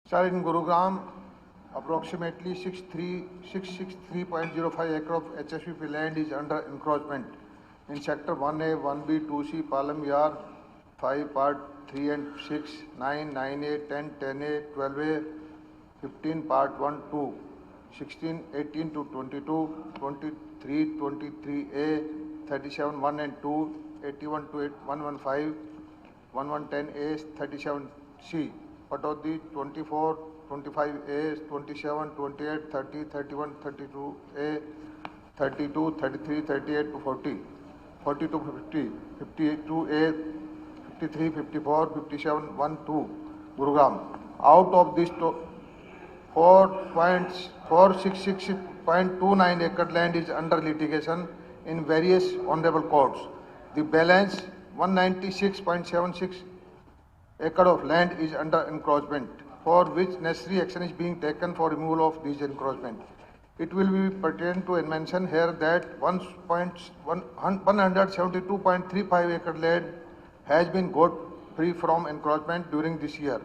Sir, in Gurugram, approximately 663.05 acre of HSVP land is under encroachment in Sector 1A, 1B, 2C, Palam Yar, 5, Part 3 and 6, 9, 9A, 10, 10A, 12A, 15, Part 1, 2, 16, 18 to 22, 23, 23A, 37, 1 and 2, 81 to 115, 1110A, 37C. Patodi 24, 25A, 27, 28, 30, 31, 32A, 32, 33, 38 to 40, 40 to 50, 52A, 53, 54, 57, 1, 2, Gurugram. Out of this 466.29 acre land is under litigation in various honorable courts. The balance 196.76 acre of land is under encroachment, for which necessary action is being taken for removal of these encroachment. It will be pertinent to mention here that 172.35 acre land has been got free from encroachment during this year.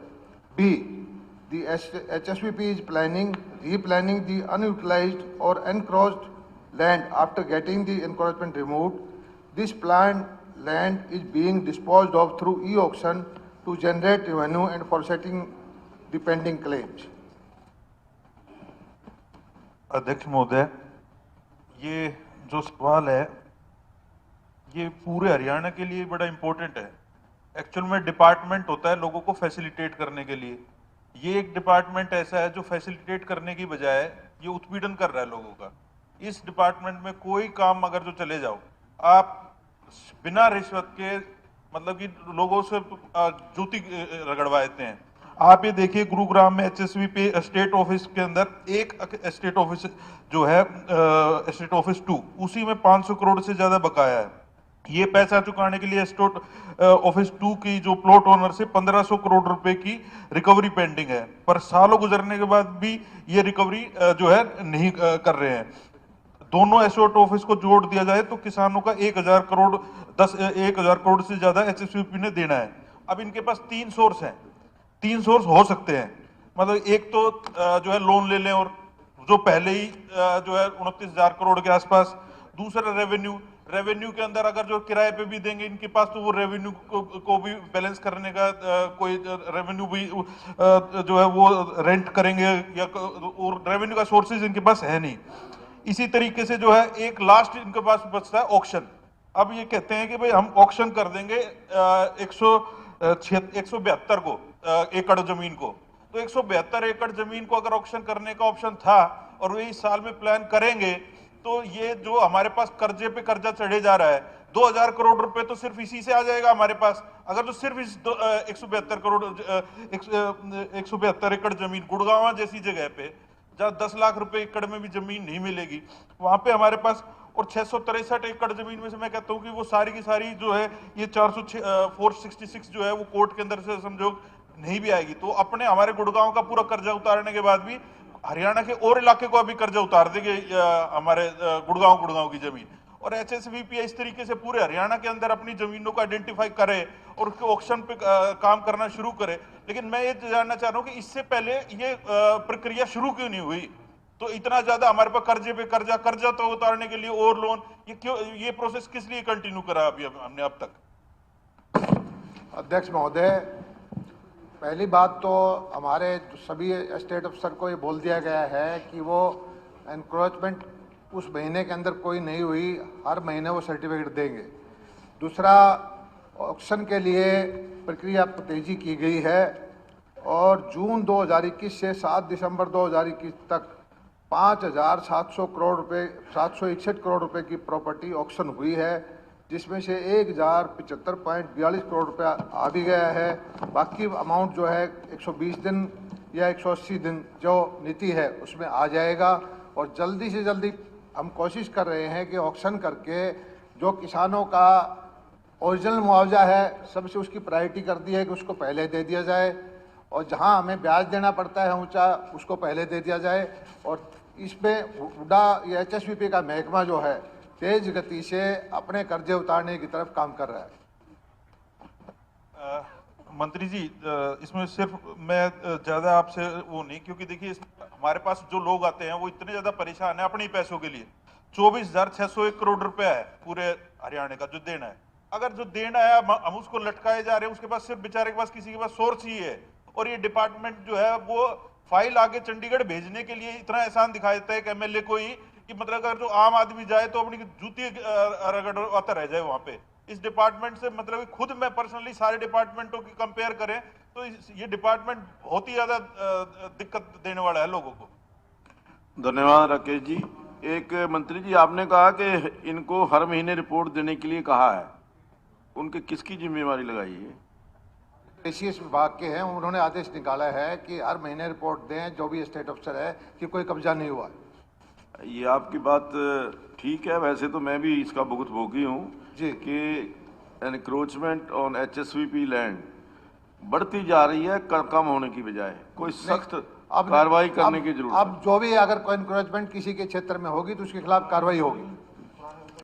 B. The HSVP is replanning the unutilized or encroached land after getting the encroachment removed. This planned land is being disposed of through e-auction to generate revenue and for settling the pending claims. अध्यक्ष महोदय, ये जो सवाल है ये पूरे हरियाणा के लिए बड़ा इंपॉर्टेंट है। एक्चुअल में डिपार्टमेंट होता है लोगों को फैसिलिटेट करने के लिए, ये एक डिपार्टमेंट ऐसा है जो फैसिलिटेट करने की बजाय ये उत्पीड़न कर रहा है लोगों का। इस डिपार्टमेंट में कोई काम अगर जो चले जाओ, आप बिना रिश्वत के मतलब कि लोगों से जूती रगड़वा देते हैं। आप ये देखिए गुरुग्राम में HSVP स्टेट ऑफिस के अंदर एक स्टेट ऑफिस जो है स्टेट ऑफिस 2, उसी में 500 करोड़ से ज्यादा बकाया है। ये पैसा चुकाने के लिए स्टेट ऑफिस 2 की जो प्लॉट ओनर से 1500 करोड़ रुपए की रिकवरी पेंडिंग है, पर सालों गुजरने के बाद भी ये रिकवरी जो है नहीं कर रहे हैं। दोनों एसोट ऑफिस को जोड़ दिया जाए तो किसानों का 1000 करोड़ से ज्यादा HSVP ने देना है। अब इनके पास 3 सोर्स हैं, 3 सोर्स हो सकते हैं। मतलब एक तो जो है लोन ले लें और जो पहले ही जो है 29,000 करोड़ के आसपास। दूसरा रेवेन्यू के अंदर अगर जो किराए पे भी देंगे इनके पास तो वो रेवेन्यू को भी बैलेंस करने का कोई रेवेन्यू भी जो है वो रेंट करेंगे या और रेवेन्यू का सोर्सेज इनके पास है नहीं। इसी तरीके से जो है एक लास्ट इनके पास बचता है ऑक्शन। अब ये कहते हैं कि भाई हम ऑक्शन कर देंगे 172 को एकड़ जमीन को, तो 172 एकड़ जमीन को अगर ऑक्शन करने का ऑप्शन था और वे इस साल में प्लान करेंगे तो ये जो हमारे पास कर्जे पे कर्जा चढ़े जा रहा है 2000 करोड़ रुपए तो सिर्फ इसी से आ जाएगा हमारे पास। अगर जो सिर्फ इस 172 एकड़ जमीन गुड़गांव जैसी जगह पे जहां 10 लाख रुपए एकड़ में भी जमीन नहीं मिलेगी, वहां पे हमारे पास और 663 एकड़ जमीन में से मैं कहता हूं कि वो सारी की सारी जो है ये 466 जो है वो कोर्ट के अंदर से समझो नहीं भी आएगी, तो अपने हमारे गुड़गांव का पूरा कर्जा उतारने के बाद भी हरियाणा के और इलाके को अभी कर्जा उतार देंगे हमारे गुड़गांव की जमीन। और HSVP इस तरीके से पूरे हरियाणा के अंदर अपनी जमीनों को आइडेंटिफाई करे और उसके ऑक्शन पे काम करना शुरू करे। लेकिन मैं ये जानना चाह रहा हूं कि इससे पहले ये प्रक्रिया शुरू क्यों नहीं हुई? तो इतना ज्यादा हमारे पास कर्जे पे कर्जा तो उतारने के लिए और लोन, ये क्यों, ये प्रोसेस किस लिए कंटिन्यू करा अभी हमने अब तक? अध्यक्ष महोदय, पहली बात तो हमारे सभी स्टेट अफसर को ये बोल दिया गया है कि वो एनक्रोचमेंट उस महीने के अंदर कोई नहीं हुई, हर महीने वो सर्टिफिकेट देंगे। दूसरा, ऑक्शन के लिए प्रक्रिया तेजी की गई है और जून 2021 से 7 दिसंबर 2021 तक 761 करोड़ रुपए की प्रॉपर्टी ऑक्शन हुई है, जिसमें से 1075.42 करोड़ रुपया आ भी गया है। बाकी अमाउंट जो है 120 दिन या 180 दिन जो नीति है उसमें आ जाएगा। और जल्दी से जल्दी हम कोशिश कर रहे हैं कि ऑक्शन करके जो किसानों का ओरिजिनल मुआवजा है सबसे उसकी प्रायोरिटी कर दी है कि उसको पहले दे दिया जाए, और जहां हमें ब्याज देना पड़ता है ऊंचा उसको पहले दे दिया जाए। और इसमें हुडा या HSVP का महकमा जो है तेज गति से अपने कर्जे उतारने की तरफ काम कर रहा है। मंत्री जी, इसमें सिर्फ मैं ज्यादा आपसे वो नहीं, क्योंकि देखिए हमारे पास जो लोग आते हैं वो इतने ज्यादा परेशान है अपने ही पैसों के लिए। 24,601 करोड़ रुपया है पूरे हरियाणा का जो देना है। अगर जो देना है हम उसको लटकाए जा रहे हैं, उसके पास सिर्फ बेचारे के पास किसी के पास सोर्स ही है, और ये डिपार्टमेंट जो है वो फाइल आगे चंडीगढ़ भेजने के लिए इतना एहसान दिखा देता है कि एमएलए को ही, कि मतलब अगर जो आम आदमी जाए तो अपनी जूती रगड़ता रह जाए वहां पे। इस डिपार्टमेंट से मतलब खुद मैं पर्सनली सारे डिपार्टमेंटों की कंपेयर करें तो ये डिपार्टमेंट बहुत ही ज्यादा दिक्कत देने वाला है लोगों को। धन्यवाद राकेश जी। एक मंत्री जी, आपने कहा कि इनको हर महीने रिपोर्ट देने के लिए कहा है, उनके किसकी जिम्मेवारी लगाई है? एसीएस विभाग के हैं, उन्होंने आदेश निकाला है कि हर महीने रिपोर्ट दें जो भी स्टेट अफसर है कि कोई कब्जा नहीं हुआ। ये आपकी बात ठीक है, वैसे तो मैं भी इसका भुगतभोगी हूँ जी। कि एनक्रोचमेंट ऑन एचएसवीपी लैंड बढ़ती जा रही है कम होने की बजाय। कोई सख्त कार्रवाई करने की जरूरत है। अब जो भी अगर कोई एनक्रोचमेंट किसी के क्षेत्र में होगी तो उसके खिलाफ कार्रवाई होगी।